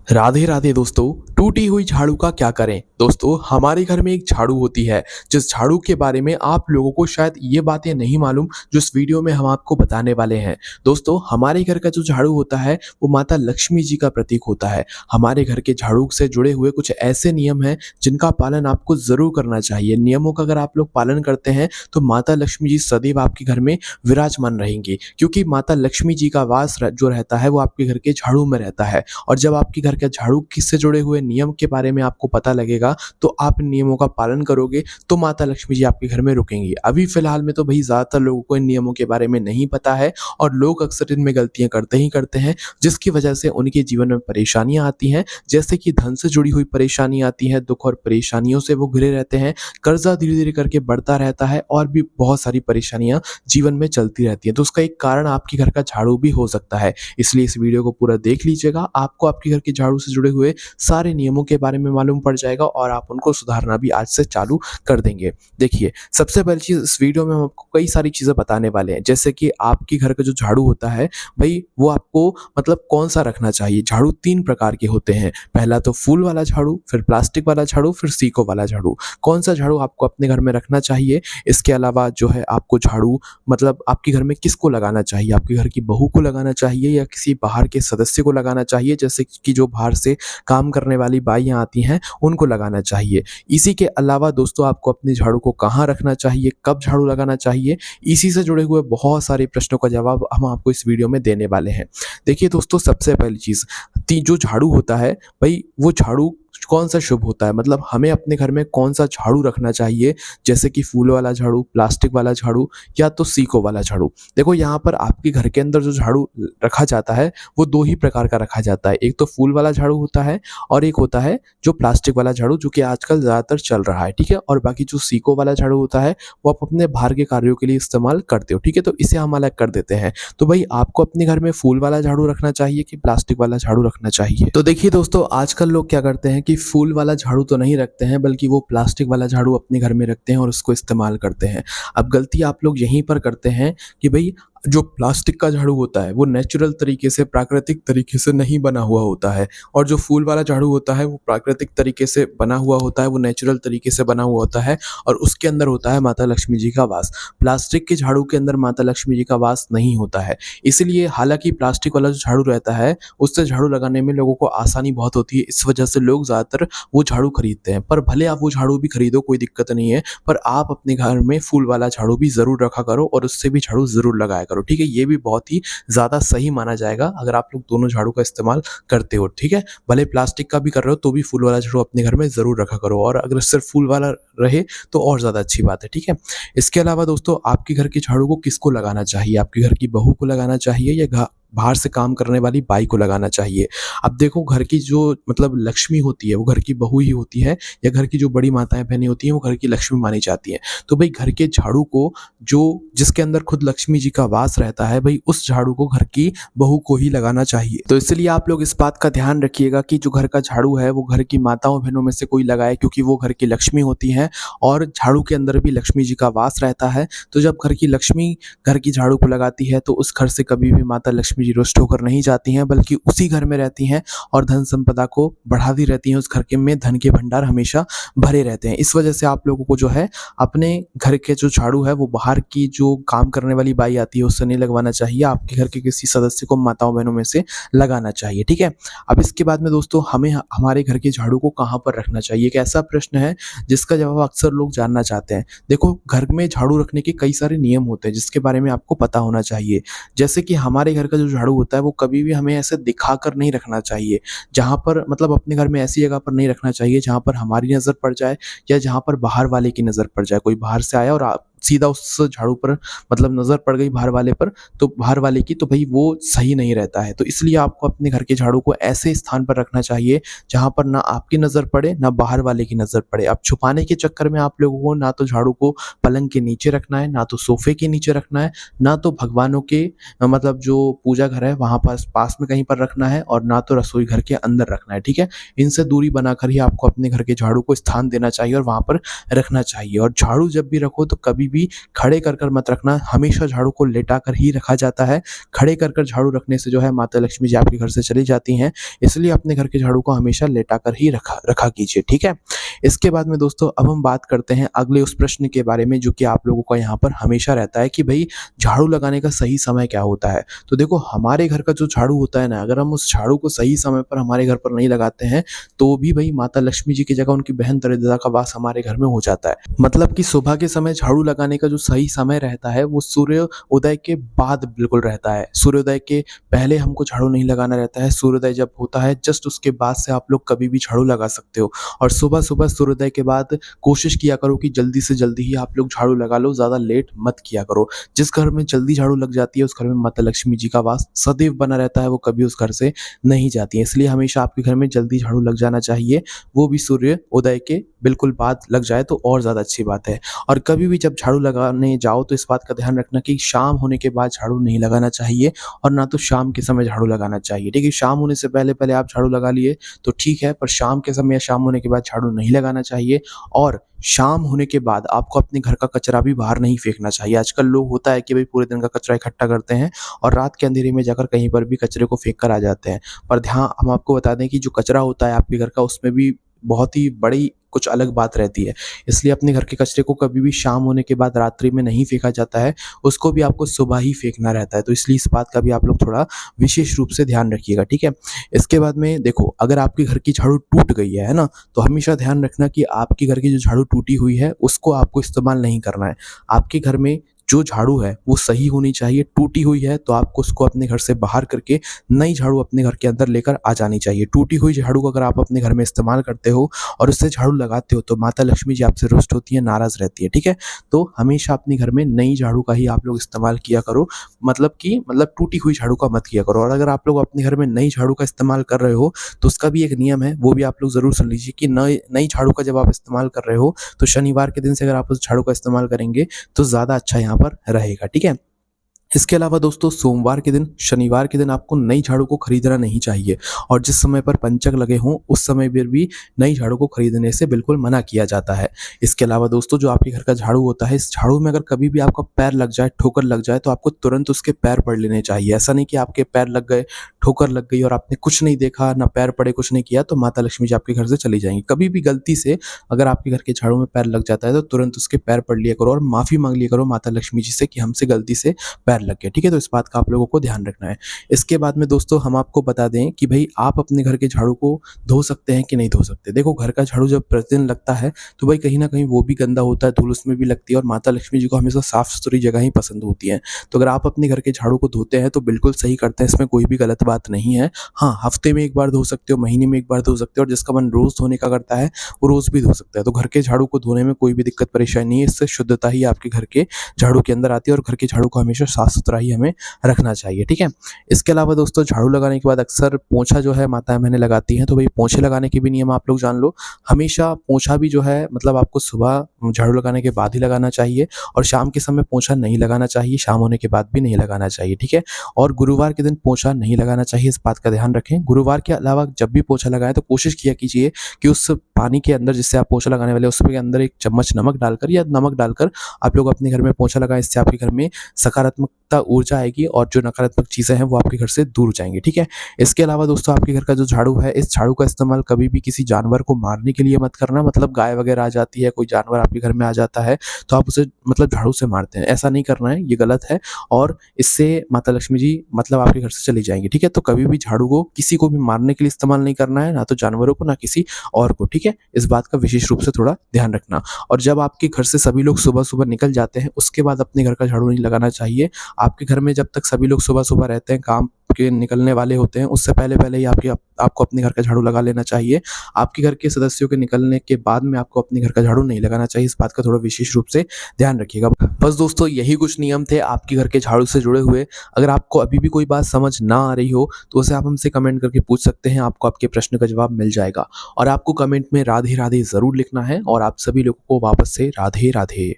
राधे राधे दोस्तों। टूटी हुई झाड़ू का क्या करें। दोस्तों, हमारे घर में एक झाड़ू होती है जिस झाड़ू के बारे में आप लोगों को शायद ये बातें नहीं मालूम जो इस वीडियो में हम आपको बताने वाले हैं। दोस्तों, हमारे घर का जो झाड़ू होता है वो माता लक्ष्मी जी का प्रतीक होता है। हमारे घर के झाड़ू से जुड़े हुए कुछ ऐसे नियम हैं जिनका पालन आपको जरूर करना चाहिए। नियमों का अगर आप लोग पालन करते हैं तो माता लक्ष्मी जी सदैव आपके घर में विराजमान रहेंगी, क्योंकि माता लक्ष्मी जी का वास जो रहता है वो आपके घर के झाड़ू में रहता है। और जब आपके घर के झाड़ू किससे जुड़े हुए नियम के बारे में आपको पता लगेगा तो आप इन नियमों का पालन करोगे तो माता लक्ष्मी जी आपके घर में रुकेंगी। अभी फिलहाल में तो भाई ज्यादातर लोगों को इन नियमों के बारे में नहीं पता है और लोग अक्सर इनमें गलतियां करते ही करते हैं, जिसकी वजह से उनके जीवन में परेशानियां आती हैं। जैसे कि धन से जुड़ी हुई परेशानियां आती हैं, दुख और परेशानियों से वो घिरे रहते हैं, कर्जा धीरे धीरे करके बढ़ता रहता है और भी बहुत सारी परेशानियां जीवन में चलती रहती हैं। तो उसका एक कारण आपके घर का झाड़ू भी हो सकता है। इसलिए इस वीडियो को पूरा देख लीजिएगा, आपको आपके घर के झाड़ू से जुड़े हुए सारे नियमों के बारे में मालूम पड़ जाएगा और आप उनको सुधारना भी आज से चालू कर देंगे। देखिए, सबसे पहली चीज, इस वीडियो में हम आपको कई सारी चीजें बताने वाले हैं। जैसे कि आपके घर का जो झाड़ू होता है भाई, वो आपको मतलब कौन सा रखना चाहिए। झाड़ू 3 प्रकार के होते हैं। पहला तो फूल वाला झाड़ू, फिर प्लास्टिक वाला झाड़ू, फिर सीको वाला झाड़ू। कौन सा झाड़ू आपको अपने घर में रखना चाहिए। इसके अलावा जो है आपको झाड़ू मतलब आपके घर में किसको लगाना चाहिए। आपके घर की बहू को लगाना चाहिए या किसी बाहर के सदस्य को लगाना चाहिए, जैसे कि जो बाहर से काम करने वाली बाइयां आती हैं उनको लगाना चाहिए। इसी के अलावा दोस्तों, आपको अपने झाड़ू को कहाँ रखना चाहिए, कब झाड़ू लगाना चाहिए, इसी से जुड़े हुए बहुत सारे प्रश्नों का जवाब हम आपको इस वीडियो में देने वाले हैं। देखिए दोस्तों, सबसे पहली चीज, जो झाड़ू होता है भाई, वो झाड़ू कौन सा शुभ होता है, मतलब हमें अपने घर में कौन सा झाड़ू रखना चाहिए। जैसे कि फूल वाला झाड़ू, प्लास्टिक वाला झाड़ू या तो सीको वाला झाड़ू। देखो, यहाँ पर आपके घर के अंदर जो झाड़ू रखा जाता है वो 2 ही प्रकार का रखा जाता है। एक तो फूल वाला झाड़ू होता है और एक होता है जो प्लास्टिक वाला झाड़ू, जो कि आजकल ज्यादातर चल रहा है। ठीक है, और बाकी जो सीको वाला झाड़ू होता है वो आप अपने बाहर के कार्यों के लिए इस्तेमाल करते हो। ठीक है, तो इसे हम अलग कर देते हैं। तो भाई, आपको अपने घर में फूल वाला झाड़ू रखना चाहिए कि प्लास्टिक वाला झाड़ू रखना चाहिए। तो देखिए दोस्तों, आजकल लोग क्या करते हैं कि फूल वाला झाड़ू तो नहीं रखते हैं, बल्कि वो प्लास्टिक वाला झाड़ू अपने घर में रखते हैं और उसको इस्तेमाल करते हैं। अब गलती आप लोग यहीं पर करते हैं कि भाई, जो प्लास्टिक का झाड़ू होता है वो नेचुरल तरीके से, प्राकृतिक तरीके से नहीं बना हुआ होता है, और जो फूल वाला झाड़ू होता है वो प्राकृतिक तरीके से बना हुआ होता है, वो नेचुरल तरीके से बना हुआ होता है और उसके अंदर होता है माता लक्ष्मी जी का वास। प्लास्टिक के झाड़ू के अंदर माता लक्ष्मी जी का वास नहीं होता है। इसलिए हालांकि प्लास्टिक वाला जो झाड़ू रहता है उससे झाड़ू लगाने में लोगों को आसानी बहुत होती है, इस वजह से लोग ज्यादातर वो झाड़ू खरीदते हैं। पर भले आप वो झाड़ू भी खरीदो, कोई दिक्कत नहीं है, पर आप अपने घर में फूल वाला झाड़ू भी जरूर रखा करो और उससे भी झाड़ू जरूर लगाया करो। ठीक है, ये भी बहुत ही ज्यादा सही माना जाएगा अगर आप लोग दोनों झाड़ू का इस्तेमाल करते हो। ठीक है, भले प्लास्टिक का भी कर रहे हो तो भी फूल वाला झाड़ू अपने घर में जरूर रखा करो, और अगर सिर्फ फूल वाला रहे तो और ज्यादा अच्छी बात है। ठीक है, इसके अलावा दोस्तों, आपके घर के झाड़ू को किसको लगाना चाहिए। आपके घर की बहू को लगाना चाहिए या बाहर से काम करने वाली बाई को लगाना चाहिए। अब देखो, घर की जो मतलब लक्ष्मी होती है वो घर की बहू ही होती है, या घर की जो बड़ी माताएं बहनें होती हैं वो घर की लक्ष्मी मानी जाती हैं। तो भाई, घर के झाड़ू को, जो जिसके अंदर खुद लक्ष्मी जी का वास रहता है भाई, उस झाड़ू को घर की बहू को ही लगाना चाहिए। तो इसलिए आप लोग इस बात का ध्यान रखिएगा कि जो घर का झाड़ू है वो घर की माताओं बहनों में से कोई लगाए, क्योंकि वो घर की लक्ष्मी होती हैं और झाड़ू के अंदर भी लक्ष्मी जी का वास रहता है। तो जब घर की लक्ष्मी घर की झाड़ू को लगाती है तो उस घर से कभी भी माता लक्ष्मी जी रुष्ट होकर नहीं जाती हैं, बल्कि उसी घर में रहती हैं और धन संपदा को बढ़ाती रहती हैं। उस घर के में धन के भंडार हमेशा भरे रहते हैं। इस वजह से आप लोगों को जो है अपने घर के जो झाड़ू है वो बाहर की जो काम करने वाली बाई आती है उससे नहीं लगवाना चाहिए, आपके घर के किसी सदस्य को, माताओं बहनों में से लगाना चाहिए। ठीक है, अब इसके बाद में दोस्तों, हमें हमारे घर के झाड़ू को कहाँ पर रखना चाहिए। एक ऐसा प्रश्न है जिसका जवाब अक्सर लोग जानना चाहते हैं। देखो, घर में झाड़ू रखने के कई सारे नियम होते हैं जिसके बारे में आपको पता होना चाहिए। जैसे कि हमारे घर का जो झाड़ू होता है वो कभी भी हमें ऐसे दिखाकर नहीं रखना चाहिए, जहां पर मतलब अपने घर में ऐसी जगह पर नहीं रखना चाहिए जहां पर हमारी नजर पड़ जाए या जहां पर बाहर वाले की नजर पड़ जाए। कोई बाहर से आया और आप सीधा उस झाड़ू पर मतलब नजर पड़ गई बाहर वाले पर, तो बाहर वाले की, तो भाई वो सही नहीं रहता है। तो इसलिए आपको अपने घर के झाड़ू को ऐसे स्थान पर रखना चाहिए जहां पर ना आपकी नजर पड़े ना बाहर वाले की नजर पड़े। अब छुपाने के चक्कर में आप लोगों को ना तो झाड़ू को पलंग के नीचे रखना है, ना तो सोफे के नीचे रखना है, ना तो भगवानों के मतलब जो पूजा घर है वहां पास में कहीं पर रखना है, और ना तो रसोई घर के अंदर रखना है। ठीक है, इनसे दूरी बनाकर ही आपको अपने घर के झाड़ू को स्थान देना चाहिए और वहां पर रखना चाहिए। और झाड़ू जब भी रखो तो कभी कभी भी खड़े कर मत रखना, हमेशा झाड़ू को लेटा कर ही रखा जाता है। खड़े कर झाड़ू रखने से जो है माता लक्ष्मी जी आपके घर से चली जाती हैं, इसलिए अपने घर के झाड़ू को हमेशा लेटा कर ही रखा रखा कीजिए, ठीक है? इसके बाद में दोस्तों अब हम बात करते हैं अगले उस प्रश्न के बारे में जो कि आप लोगों का यहाँ पर हमेशा रहता है कि भई झाड़ू लगाने का सही समय क्या होता है? तो देखो हमारे घर का जो झाड़ू होता है ना, अगर हम उस झाड़ू को सही समय पर हमारे घर पर नहीं लगाते हैं, तो भी भई माता लक्ष्मी जी की जगह उनकी बहन दरिद्रता का वास हमारे घर में हो जाता है। मतलब कि सुबह के समय झाड़ू लगाने का जो सही समय रहता है, वो सूर्योदय के बाद बिल्कुल रहता है। सूर्योदय के पहले हमको झाड़ू नहीं लगाना रहता है, सूर्योदय जब होता है जस्ट उसके बाद से आप लोग कभी भी झाड़ू लगा सकते हो। और सुबह-सुबह सूर्योदय के बाद कोशिश किया करो कि जल्दी से जल्दी ही आप लोग झाड़ू लगा लो, ज़्यादा लेट मत किया करो। जिस घर में जल्दी झाड़ू लग जाती है, उस घर में माता लक्ष्मी जी का वास सदैव बना रहता है, वो कभी उस घर से नहीं जाती हैं। इसलिए हमेशा आपके घर में जल्दी झाड़ू लग जाना चाहिए, वो भी सूर्योदय के बिल्कुल बाद लग जाए तो और ज़्यादा अच्छी बात है। और कभी भी जब झाड़ू लगाने जाओ तो इस बात का ध्यान रखना कि शाम होने के बाद झाड़ू नहीं लगाना चाहिए और ना तो शाम के समय झाड़ू लगाना चाहिए, ठीक है? शाम होने से पहले-पहले आप झाड़ू लगा लिए तो ठीक है, पर शाम के समय या शाम होने के बाद झाड़ू नहीं लगाना चाहिए। और शाम होने के बाद आपको अपने घर का कचरा भी बाहर नहीं फेंकना चाहिए। आजकल लोग होता है कि भई पूरे दिन का कचरा इकट्ठा करते हैं और रात के अंधेरे में जाकर कहीं पर भी कचरे को फेंक कर आ जाते हैं। पर ध्यान हम आपको बता दें कि जो कचरा होता है आपके घर का, उसमें भी बहुत ही बड़ी कुछ अलग बात रहती है। इसलिए अपने घर के कचरे को कभी भी शाम होने के बाद रात्रि में नहीं फेंका जाता है, उसको भी आपको सुबह ही फेंकना रहता है। तो इसलिए इस बात का भी आप लोग थोड़ा विशेष रूप से ध्यान रखिएगा, ठीक है? इसके बाद में देखो, अगर आपके घर की झाड़ू टूट गई है ना? तो हमेशा ध्यान रखना कि आपके घर की जो झाड़ू टूटी हुई है, उसको आपको इस्तेमाल नहीं करना है। आपके घर में जो झाड़ू है वो सही होनी चाहिए, टूटी हुई है तो आपको उसको अपने घर से बाहर करके नई झाड़ू अपने घर के अंदर लेकर आ जानी चाहिए। टूटी हुई झाड़ू को अगर आप अपने घर में इस्तेमाल करते हो और उससे झाड़ू लगाते हो तो माता लक्ष्मी जी आपसे रुष्ट होती हैं, नाराज़ रहती है, ठीक है? तो हमेशा अपने घर में नई झाड़ू का ही आप लोग इस्तेमाल किया करो, मतलब टूटी हुई झाड़ू का मत किया करो। और अगर आप लोग अपने घर में नई झाड़ू का इस्तेमाल कर रहे हो तो उसका भी एक नियम है, वो भी आप लोग ज़रूर सुन लीजिए कि नई नई झाड़ू का जब आप इस्तेमाल कर रहे हो तो शनिवार के दिन से अगर आप उस झाड़ू का इस्तेमाल करेंगे तो ज़्यादा अच्छा यहाँ पर रहेगा, ठीक है? इसके अलावा दोस्तों सोमवार के दिन, शनिवार के दिन आपको नई झाड़ू को खरीदना नहीं चाहिए और जिस समय पर पंचक लगे हों उस समय पर भी नई झाड़ू को खरीदने से बिल्कुल मना किया जाता है। इसके अलावा दोस्तों जो आपके घर का झाड़ू होता है, इस झाड़ू में अगर कभी भी आपका पैर लग जाए, ठोकर लग जाए तो आपको तुरंत उसके पैर पड़ लेने चाहिए। ऐसा नहीं कि आपके पैर लग गए, ठोकर लग गई और आपने कुछ नहीं देखा, ना पैर पड़े, कुछ नहीं किया तो माता लक्ष्मी जी आपके घर से चली जाएँगी। कभी भी गलती से अगर आपके घर के झाड़ू में पैर लग जाता है तो तुरंत उसके पैर पड़ लिया करो और माफ़ी माँग लिया करो माता लक्ष्मी जी से कि हमसे गलती से पैर लग गए, ठीक है? तो इस बात का आप लोगों को ध्यान रखना है। इसके बाद में दोस्तों हम आपको बता दें कि भई आप अपने घर के झाड़ू को धो सकते हैं कि नहीं धो सकते। देखो घर का झाड़ू जब प्रतिदिन लगता है तो भाई कहीं न कहीं वो भी गंदा होता है, धूल उसमें भी लगती है और माता लक्ष्मी जी को हमेशा साफ-सुथरी जगह ही पसंद होती हैं। तो अगर आप अपने घर के झाड़ू को धोते हैं तो बिल्कुल सही करते हैं, इसमें कोई भी गलत बात नहीं है। हाँ, हफ्ते में 1 बार धो सकते हो, महीने में 1 बार धो सकते हो और जिसका मन रोज़ धोने का करता है, वो रोज़ भी धो सकता है। तो घर के झाड़ू को धोने में कोई भी दिक्कत परेशानी नहीं है, इससे शुद्धता ही आपके घर के झाड़ू के अंदर आती है और घर के झाड़ू को हमेशा साफ-सुथरा ही हमें रखना चाहिए, ठीक है? इसके अलावा दोस्तों झाड़ू लगाने के बाद अक्सर पोंछा जो है माताएँ बहनें लगाती हैं, तो भई पोंछे लगाने के भी नियम आप लोग जान लो। हमेशा पोंछा भी जो है मतलब आपको सुबह झाड़ू लगाने के बाद ही लगाना चाहिए और शाम के समय पोंछा नहीं लगाना चाहिए, शाम होने के बाद भी नहीं लगाना चाहिए, ठीक है? और गुरुवार के दिन पोंछा नहीं लगाना चाहिए, इस बात का ध्यान रखें। गुरुवार के अलावा जब भी पोंछा लगाएँ तो कोशिश किया कीजिए कि उस पानी के अंदर जिससे आप पोंछा लगाने वाले हैं उसके अंदर 1 चम्मच नमक डालकर या नमक डालकर आप लोग अपने घर में पोंछा लगाएँ। इससे आपके घर में सकारात्मकता ऊर्जा आएगी और जो नकारात्मक चीज़ें हैं वो आपके घर से दूर जाएँगी, ठीक है? इसके अलावा दोस्तों आपके घर का जो झाड़ू है, इस झाड़ू का इस्तेमाल कभी भी किसी जानवर को मारने के लिए मत करना। मतलब गाय वगैरह आ जाती है, कोई जानवर आपके घर में आ जाता है, तो आप उसे मतलब झाड़ू से मारते हैं, ऐसा नहीं करना है, ये गलत है और इससे माता लक्ष्मी जी मतलब आपके घर से चली जाएँगी, ठीक है? तो कभी भी झाड़ू को किसी को भी मारने के लिए इस्तेमाल नहीं करना है, ना तो जानवरों को, ना किसी और को, ठीक है? इस बात का विशेष रूप से थोड़ा ध्यान रखना। और जब आपके घर से सभी लोग सुबह-सुबह निकल जाते हैं, उसके बाद अपने घर का झाड़ू नहीं लगाना चाहिए। आपके घर में जब तक सभी लोग सुबह-सुबह रहते हैं, काम के निकलने वाले होते हैं, उससे पहले-पहले ही आपको अपने घर का झाड़ू लगा लेना चाहिए। आपके घर के सदस्यों के निकलने के बाद में आपको अपने घर का झाड़ू नहीं लगाना चाहिए, इस बात का थोड़ा विशेष रूप से ध्यान रखिएगा। बस दोस्तों यही कुछ नियम थे आपके घर के झाड़ू से जुड़े हुए। अगर आपको अभी भी कोई बात समझ ना आ रही हो, तो उसे आप हमसे कमेंट करके पूछ सकते हैं, आपको आपके प्रश्न का जवाब मिल जाएगा। और आपको कमेंट में राधे-राधे ज़रूर लिखना है और आप सभी लोगों को वापस से राधे-राधे।